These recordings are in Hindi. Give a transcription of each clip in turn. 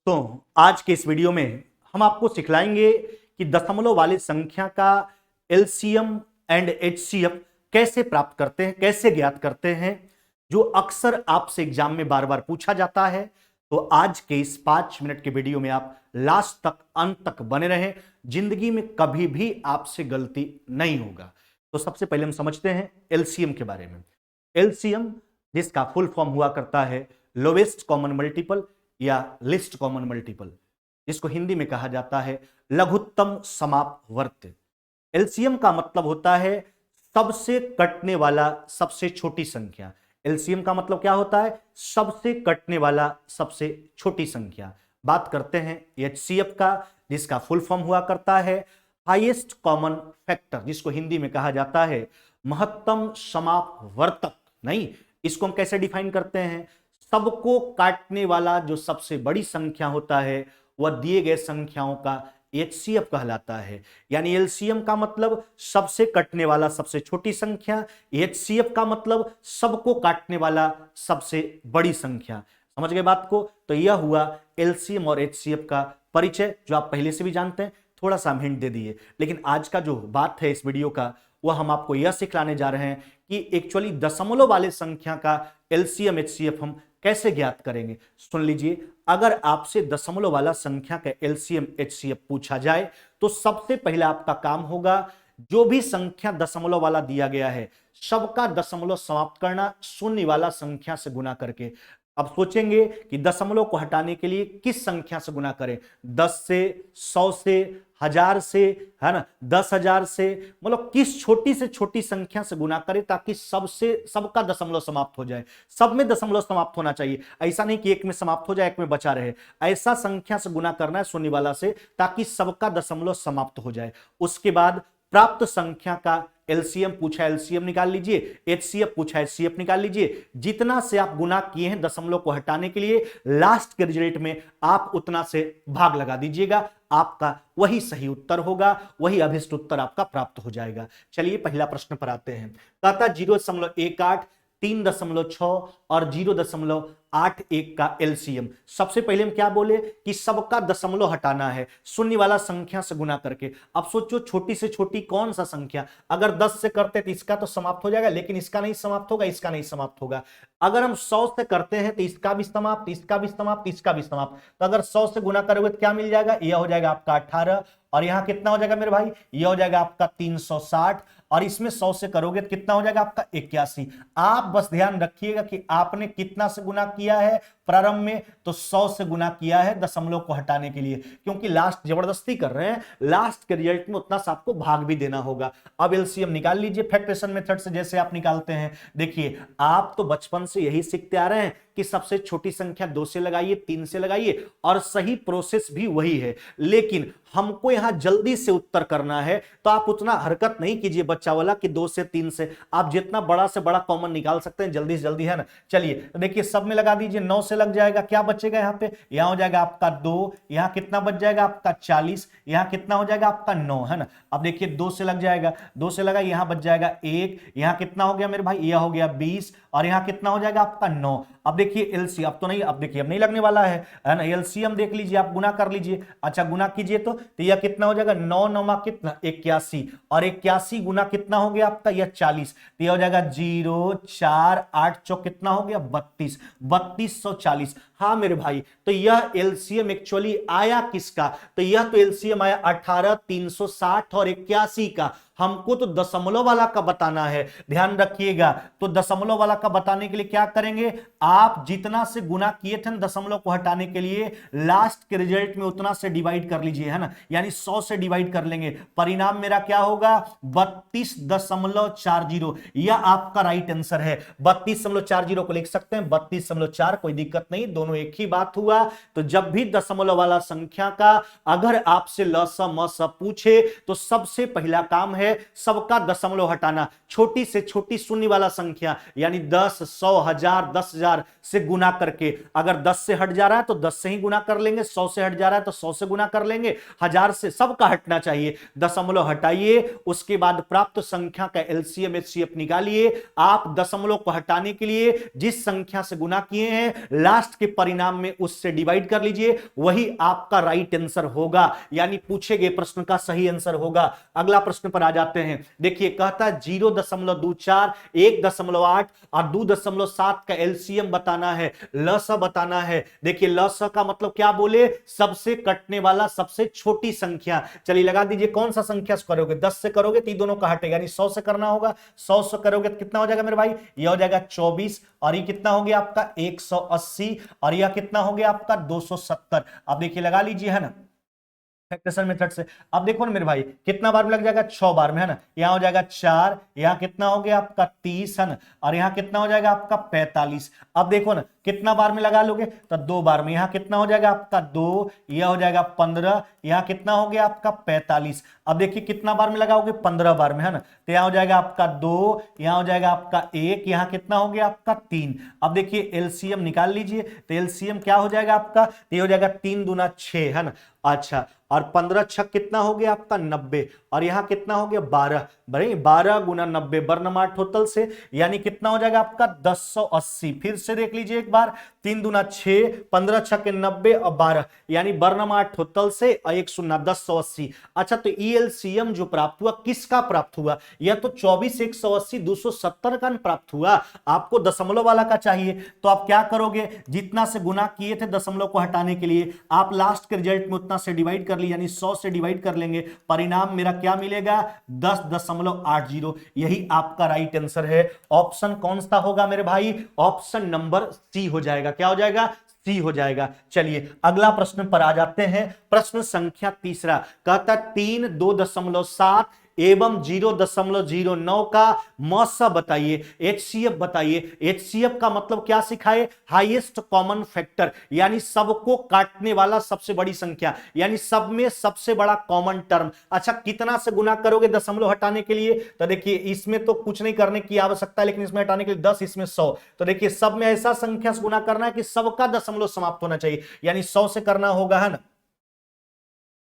दोस्तों, आज के इस वीडियो में हम आपको सिखलाएंगे कि दशमलव वाली संख्या का एलसीएम एंड एचसीएफ कैसे प्राप्त करते हैं, कैसे ज्ञात करते हैं, जो अक्सर आपसे एग्जाम में बार बार पूछा जाता है। तो आज के इस 5 मिनट के वीडियो में आप लास्ट तक, अंत तक बने रहें। जिंदगी में कभी भी आपसे गलती नहीं होगा। तो सबसे पहले हम समझते हैं एलसीएम के बारे में। एलसीएम जिसका फुल फॉर्म हुआ करता है लोवेस्ट कॉमन मल्टीपल या लिस्ट कॉमन मल्टीपल, जिसको हिंदी में कहा जाता है लघुत्तम समापवर्त। एलसीएम का मतलब होता है सबसे कटने वाला सबसे छोटी संख्या। एलसीएम का मतलब क्या होता है? सबसे कटने वाला सबसे छोटी संख्या। बात करते हैं एचसीएफ का, जिसका फुल फॉर्म हुआ करता है हाईएस्ट कॉमन फैक्टर, जिसको हिंदी में कहा जाता है महत्तम समापवर्तक। नहीं, इसको हम कैसे डिफाइन करते हैं? सबको काटने वाला जो सबसे बड़ी संख्या होता है वह दिए गए संख्याओं का एचसीएफ कहलाता है। यानी एलसीएम का मतलब सबसे कटने वाला सबसे छोटी संख्या, एचसीएफ का मतलब सबको काटने वाला सबसे बड़ी संख्या। समझ गए बात को? तो यह हुआ एलसीएम और एचसीएफ का परिचय, जो आप पहले से भी जानते हैं। थोड़ा सा हम हिंट दे दिए, लेकिन आज का जो बात है इस वीडियो का, वह हम आपको यह सिखलाने जा रहे हैं कि एक्चुअली दशमलव वाले संख्या का एलसीएम एचसीएफ हम कैसे ज्ञात करेंगे। सुन लीजिए, अगर आपसे दशमलव वाला संख्या का एलसीएम एचसीएफ पूछा जाए तो सबसे पहला आपका काम होगा, जो भी संख्या दशमलव वाला दिया गया है सबका दशमलव समाप्त करना शून्य वाला संख्या से गुना करके। अब सोचेंगे कि दशमलव को हटाने के लिए किस संख्या से गुना करें? 10 से, 100 से, 1000 से, है ना, 10,000 से, मतलब किस छोटी से छोटी संख्या से गुना करें ताकि सबका दशमलव समाप्त हो जाए। सब में दशमलव समाप्त होना चाहिए। ऐसा नहीं कि एक में समाप्त हो जाए, एक में बचा रहे। ऐसा संख्या से गुना करना है शून्य वाला से, ताकि सबका दशमलव समाप्त हो जाए। उसके बाद प्राप्त संख्या का एलसीएम पूछा, एलसीएम निकाल लीजिए। एचसीएफ पूछा, एचसीएफ निकाल लीजिए। जितना से आप गुना किए हैं दशमलव को हटाने के लिए, लास्ट के रिजल्ट में आप उतना से भाग लगा दीजिएगा। आपका वही सही उत्तर होगा, वही अभिष्ट उत्तर आपका प्राप्त हो जाएगा। चलिए पहला प्रश्न पर आते हैं। कहता 0.18, 3.6 और 0.81 का एलसीएम। सबसे पहले हम क्या बोले कि सबका दशमलव हटाना है शून्य वाला संख्या से गुना करके। अब सोचो छोटी से छोटी कौन सा संख्या? अगर 10 से करते तो इसका तो समाप्त हो जाएगा, लेकिन इसका नहीं समाप्त होगा, इसका नहीं समाप्त होगा। अगर हम 100 से करते हैं तो इसका भी समाप्त, इसका भी समाप्त, इसका भी समाप्त। तो अगर 100 से गुना करोगे तो क्या मिल जाएगा? यह हो जाएगा आपका 18, और यहां कितना हो जाएगा मेरे भाई? यह हो जाएगा आपका 360, और इसमें 100 से करोगे तो कितना हो जाएगा आपका? 81। आप बस ध्यान रखिएगा कि आपने कितना से गुना किया है प्रारंभ में? तो 100 से गुना किया है दशमलव को हटाने के लिए, क्योंकि लास्ट जबरदस्ती कर रहे हैं। लास्ट के रिजल्ट में उतना सा आपको भाग भी देना होगा। अब एलसीएम निकाल लीजिए फैक्टरेशन मेथड से, जैसे आप निकालते हैं। देखिए, आप तो बचपन से यही सीखते आ रहे हैं कि सबसे छोटी संख्या 2 से लगाइए, 3 से लगाइए, और सही प्रोसेस भी वही है। लेकिन हमको यहां जल्दी से उत्तर करना है, तो आप उतना हरकत नहीं कीजिए बच्चा वाला कि 2 से 3 से। आप जितना बड़ा से बड़ा कॉमन निकाल सकते हैं जल्दी से जल्दी, है ना। चलिए देखिए, सब में लगा दीजिए। 9 से लग जाएगा, क्या बचेगा यहां पे? यहां हो जाएगा आपका 2, यहां कितना बच जाएगा आपका 40, यहां कितना हो जाएगा आपका 9, है ना। अब देखिए 2 से लग जाएगा, 2 से लगा, यहां बच जाएगा 1, यहां कितना हो गया मेरे भाई? यह हो गया 20, और यहां कितना हो जाएगा आपका 9। अब देखिए एलसी, अब तो नहीं, अब देखिए अब नहीं लगने वाला है ना। एलसीएम देख लीजिए, आप गुना कर लीजिए। अच्छा गुना कीजिए तो यह कितना हो जाएगा? 9 9 कितना? 81, और 81 गुना कितना हो गया आपका? यह 40। तो यह हो जाएगा 0 4 8 चौक कितना हो गया? 32, 3240। हाँ मेरे भाई, तो यह एलसीएम एक्चुअली आया किसका? तो यह तो एलसीएम आया 18, 360 और 81 का। हमको तो दशमलव वाला का बताना है, ध्यान रखिएगा। तो दशमलव वाला का बताने के लिए क्या करेंगे? आप जितना से गुना किए थे दशमलव को हटाने के लिए, लास्ट के रिजल्ट में उतना से डिवाइड कर लीजिए, है ना। यानी 100 से डिवाइड कर लेंगे। परिणाम मेरा क्या होगा? 32.40। यह आपका राइट आंसर है। 32.40 को लिख सकते हैं 32.4, कोई दिक्कत नहीं, दोनों एक ही बात हुआ। तो जब भी दशमलव वाला संख्या का अगर आपसे ल स म स पूछे तो सबसे पहला काम है है सबका दशमलव हटाना, छोटी से छोटी शून्य वाला संख्या यानी 10, 100, 1000, 10,000 से गुना करके, अगर 10 से हट जा रहा है तो 10 से ही गुना कर लेंगे, 100 से हट जा रहा है तो 100 से गुना कर लेंगे, 1000 से, सबका हटना चाहिए, दशमलव हटाइए, उसके बाद प्राप्त संख्या का एलसीएम एचसीएफ निकालिए। आप दशमलव को हटाने के लिए जिस संख्या से गुना किए हैं लास्ट के परिणाम में उससे डिवाइड कर लीजिए, वही आपका राइट आंसर होगा, यानी पूछे गए प्रश्न का सही आंसर होगा। अगला प्रश्न पर आ जाते हैं। देखिए कहता है 0.24, 1.8 और 2.7 का एलसीएम बताना है, लसा बताना है। देखिए लसा का मतलब क्या बोले, सबसे कटने वाला सबसे छोटी संख्या। चलिए लगा दीजिए कौन सा संख्या से करोगे, 10 से करोगे तो दोनों का हटेगा, यानी 100 से करना होगा, 100 से करोगे तो कितना हो जाएगा मेरे भाई, यह हो जाएगा 24 और ये कितना हो गया आपका 180 और यह कितना हो गया आपका 270। अब देखिए लगा लीजिए, है ना, फैक्टरेशन मेथड से। अब देखो ना मेरे भाई कितना बार में लग जाएगा, 6 बार में, है ना, यहां हो जाएगा 4, यहां कितना हो गया आपका 30, है ना, और यहां कितना हो जाएगा आपका 45। अब देखो ना कितना बार में लगा लोगे तो 2 बार में, यहां कितना हो जाएगा आपका 2, यह हो जाएगा 15, यहां कितना हो गया आपका 45। अब देखिए कितना बार में लगाओगे, 15 बार में, है ना, तो यहां हो जाएगा आपका 2, यहां हो जाएगा आपका 1, यहां कितना हो गया आपका 3। अब देखिए एलसीएम निकाल लीजिए, तो एलसीएम क्या हो जाएगा आपका, तो ये हो जाएगा 3 दूना 6, है ना, अच्छा, और 15 छक कितना हो गया आपका 90 और यहां कितना हो गया 12, भाई 12 गुना 90 बर्नमाट टोटल से, यानी कितना हो जाएगा आपका 1080। फिर से देख लीजिए एक बार, 3 दूना 6, 15 छक 90 और 12, यानी बर्नमाट टोटल से 1 शून्य 1080। अच्छा, तो ईएलसीएम जो प्राप्त हुआ किसका प्राप्त हुआ, यह तो 24, 180, 270 का प्राप्त हुआ, आपको दशमलव वाला का चाहिए। तो आप क्या करोगे, जितना से गुना किए थे दशमलव को हटाने के लिए, आप लास्ट के रिजल्ट में उतना से डिवाइड कर ली, यानी 100 से डिवाइड कर लेंगे, परिणाम मेरा क्या मिलेगा 10.80। यही आपका राइट आंसर है। ऑप्शन कौन सा होगा मेरे भाई, ऑप्शन नंबर सी हो जाएगा। क्या हो जाएगा, सी हो जाएगा। चलिए अगला प्रश्न पर आ जाते हैं। प्रश्न संख्या तीसरा कहता 3, 2.7 एवं 0.09 का मौसा बताइए, एचसीएफ बताइए। एचसीएफ का मतलब क्या सिखाए, हाईएस्ट कॉमन फैक्टर, यानी सबको काटने वाला सबसे बड़ी संख्या, यानी सब में सबसे बड़ा कॉमन टर्म। अच्छा, कितना से गुना करोगे दशमलव हटाने के लिए, तो देखिए इसमें तो कुछ नहीं करने की आवश्यकता है, लेकिन इसमें हटाने के लिए 10, इसमें 100, तो देखिए सब में ऐसा संख्या से गुना करना है कि सबका दशमलव समाप्त होना चाहिए, यानी 100 से करना होगा, है ना,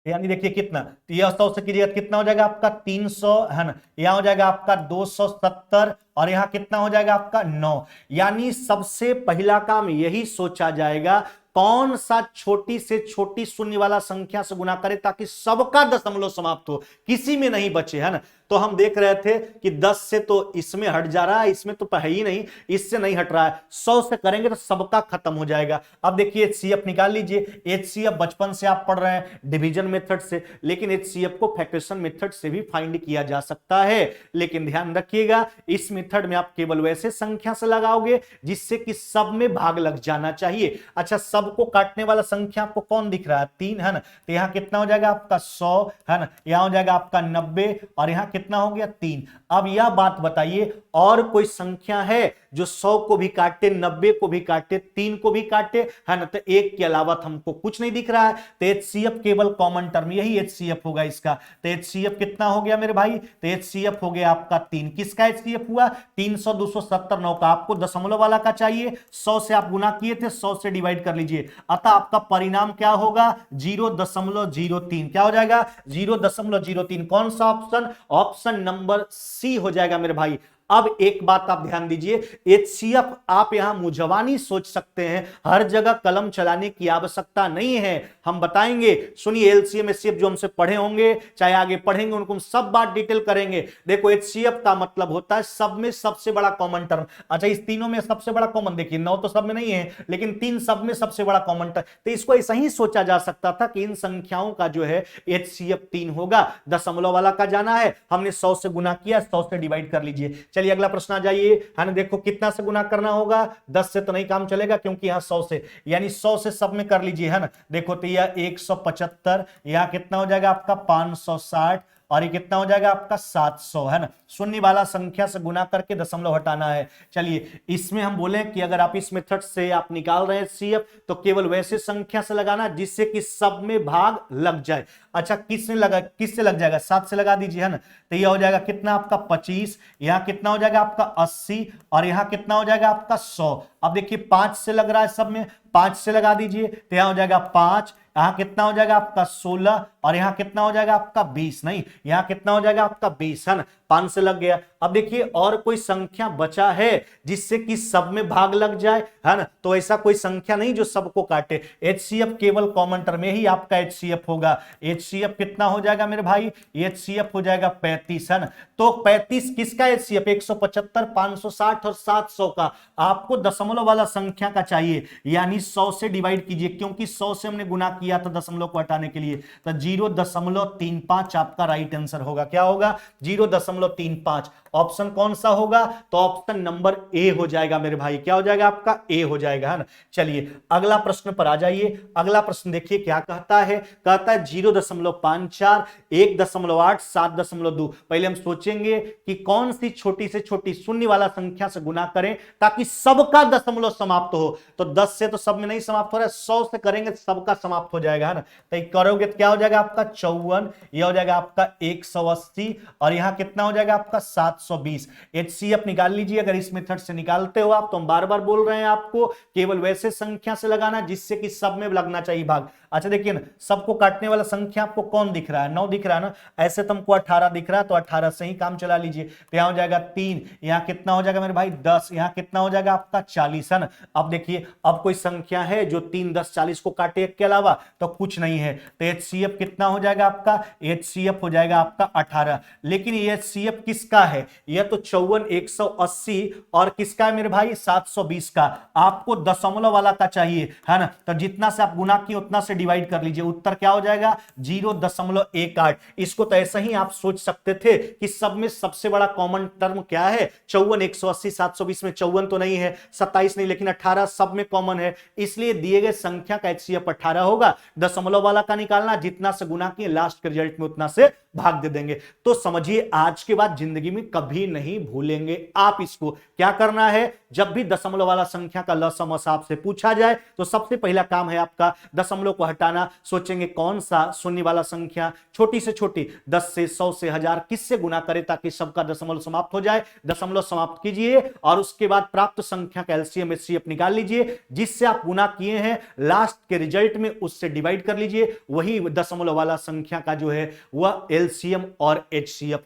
यानी देखिए कितना, तो यह 100 से कीजिएगा कितना हो जाएगा आपका 300, है ना, यहां हो जाएगा आपका 270 और यहां कितना हो जाएगा आपका 9। यानी सबसे पहला काम यही सोचा जाएगा कौन सा छोटी से छोटी शून्य वाला संख्या से गुना करे ताकि सबका दशमलव समाप्त हो, किसी में नहीं बचे, है ना। तो हम देख रहे थे कि 10 से तो इसमें हट जा रहा है, इसमें तो है ही नहीं, इससे नहीं हट रहा है, 100 से करेंगे तो सबका खत्म हो जाएगा। अब देखिए एचसीएफ निकाल लीजिए। एचसीएफ बचपन से आप पढ़ रहे हैं डिवीजन मेथड से, लेकिन एचसीएफ को फैक्टरेशन मेथड से भी फाइंड किया जा सकता है, लेकिन ध्यान रखिएगा इस मेथड में आप केवल वैसे संख्या से लगाओगे जिससे कि सब में भाग लग जाना चाहिए। अच्छा, सबको काटने वाला संख्या आपको कौन दिख रहा है, 3, है ना, तो यहां कितना हो जाएगा आपका 100, है ना, यहां हो जाएगा आपका 90 और यहां कितना हो गया 3। अब यह बात बताइए और कोई संख्या है जो 100 को भी काटे, 90 को भी काटे, 3 को भी काटे, है ना, तो एक के अलावा हमको कुछ नहीं दिख रहा है। तो एचसीएफ केवल कॉमन टर्म, यही एचसीएफ होगा इसका। तो एचसीएफ कितना हो गया मेरे भाई, तो एचसीएफ हो गया आपका 3। किसका एचसीएफ हुआ 300, 270, 9 का। आपको दशमलव वाला का चाहिए, 100 से आप गुना किए थे, 100 से डिवाइड कर लीजिए, अतः आपका परिणाम क्या होगा 0.03। क्या हो जाएगा 0.03। कौन सा ऑप्शन, ऑप्शन नंबर सी हो जाएगा मेरे भाई। अब एक बात आप ध्यान दीजिए, एचसीएफ आप यहां मुजवानी सोच सकते हैं, हर जगह कलम चलाने की आवश्यकता नहीं है, हम बताएंगे। सुनिए एलसीएम एचसीएफ जो हमसे पढ़े होंगे चाहे आगे पढ़ेंगे उनको सब बात डिटेल करेंगे। देखो एचसीएफ का मतलब होता है सब में सबसे बड़ा कॉमन टर्म। अच्छा, इस तीनों में सबसे बड़ा कॉमन, देखिए 9 तो सब में नहीं है, लेकिन 3 सब में सबसे बड़ा कॉमन टर्म, तो इसको ऐसा ही सोचा जा सकता था कि इन संख्याओं का जो है एचसीएफ 3 होगा। दशमलव वाला का जाना है, हमने 100 से गुना किया, 100 से डिवाइड कर लीजिए। चलिए अगला प्रश्न आ जाइए, है ना, देखो कितना से गुना करना होगा, 10 से तो नहीं काम चलेगा क्योंकि यहां 100 से, यानी 100 से सब में कर लीजिए, है ना। देखो तो यह 175, यहां कितना हो जाएगा आपका 560 और ये कितना हो जाएगा आपका 700, है ना। शून्य वाला संख्या से गुना करके दशमलव हटाना है। चलिए इसमें हम बोले कि अगर आप इस मेथड से आप निकाल रहे हैं HCF तो केवल वैसे संख्या से लगाना जिससे कि सब में भाग लग जाए। अच्छा किससे लग जाएगा, 7 से लगा दीजिए, है ना। तो यह हो जाएगा कितना आपका 25, यहां कितना हो जाएगा आपका 80 और यहां कितना हो जाएगा आपका 100। अब देखिए 5 से लग रहा है सब में, 5 से लगा दीजिए तो यहां हो जाएगा 5, यहां कितना हो जाएगा आपका 16 और यहां कितना हो जाएगा आपका 20, नहीं यहां कितना हो जाएगा आपका 20, है ना। 5 से लग गया। अब देखिए और कोई संख्या बचा है जिससे कि सब में भाग लग जाए, है ना। तो ऐसा कोई संख्या नहीं जो सबको काटे। HCF केवल कॉमन टर्म में ही आपका HCF होगा। HCF कितना हो जाएगा मेरे भाई, HCF हो जाएगा 35, है ना। तो 35 किसका HCF, 175, 560 और 700 का। आपको दशमलव वाला संख्या का चाहिए, यानी 100 से डिवाइड कीजिए, क्योंकि 100 से हमने गुना किया था दशमलव को हटाने के लिए। तो 0.35 आपका राइट आंसर होगा। क्या होगा, 0.35। ऑप्शन कौन सा होगा, तो ऑप्शन नंबर ए हो जाएगा मेरे भाई। क्या हो जाएगा आपका, ए हो जाएगा, है ना। चलिए अगला प्रश्न पर आ जाइए। अगला प्रश्न देखिए क्या कहता है, कहता है 0.54, 1.8, 7.2। पहले हम सोचेंगे कि कौन सी छोटी से छोटी शून्य वाला संख्या से गुना करें ताकि सबका दशमलव समाप्त हो। तो 10 से तो सब में नहीं समाप्त हो रहा है, 100 से करेंगे तो सबका समाप्त हो जाएगा, है ना। तो करोगे तो क्या हो जाएगा आपका 54, यह हो जाएगा आपका 180 और यहां कितना हो जाएगा आपका 720। HCF निकाल लीजिए अगर इस मेथड से निकालते हो आप, तो हम बार बार बोल रहे हैं आपको केवल वैसे संख्या से लगाना जिससे कि सब में लगना चाहिए भाग। अच्छा देखिए ना, सबको काटने वाला संख्या आपको कौन दिख रहा है, 9 दिख रहा है ना। ऐसे तो हमको 18 दिख रहा है, तो 18 से ही काम चला लीजिए। तो यहां हो जाएगा 3, यहां कितना हो जाएगा मेरे भाई 10, यहां कितना हो जाएगा आपका 40, है ना। अब देखिए अब कोई संख्या है जो 3, 10, 40 को काटे के अलावा, तो कुछ नहीं है। तो HCF कितना हो जाएगा आपका, HCF हो जाएगा आपका 18। लेकिन ये HCF किसका है, यह तो 54, 180 और किसका है मेरे भाई 720 का। आपको दशमलव वाला का चाहिए, है ना। तो जितना से आप गुना किए उतना से डिवाइड कर लीजिए, उत्तर क्या हो जाएगा 0.18। इसको तो ऐसा ही आप सोच सकते थे कि सब में सबसे बड़ा कॉमन टर्म क्या है, 54, 180, 720 में 54 तो नहीं है, 27 नहीं, लेकिन 18 सब में कॉमन है। इसलिए दिए गए संख्या का HCF 18 होगा। दशमलव वाला का निकालना, जितना से गुना किए लास्ट के रिजल्ट में उतना से भाग दे देंगे। तो समझिए आज के बाद जिंदगी में कभी नहीं भूलेंगे आप इसको। क्या करना है, जब भी दशमलव वाला संख्या का लसम आपसे पूछा जाए तो सबसे पहला काम है आपका दशमलव को हटाना। सोचेंगे कौन सा शून्य वाला संख्या छोटी से छोटी 10 से 100 से 1000 किससे गुना करे ताकि सबका दशमलव समाप्त हो जाए। दशमलव समाप्त कीजिए और उसके बाद प्राप्त संख्या का LCM HCF निकाल लीजिए, जिससे आप गुना किए हैं लास्ट के रिजल्ट में उससे डिवाइड कर लीजिए। वही दशमलव वाला संख्या का जो है वह LCM और HCF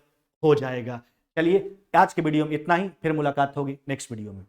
हो जाएगा। चलिए आज के वीडियो में इतना ही, फिर मुलाकात होगी नेक्स्ट वीडियो में।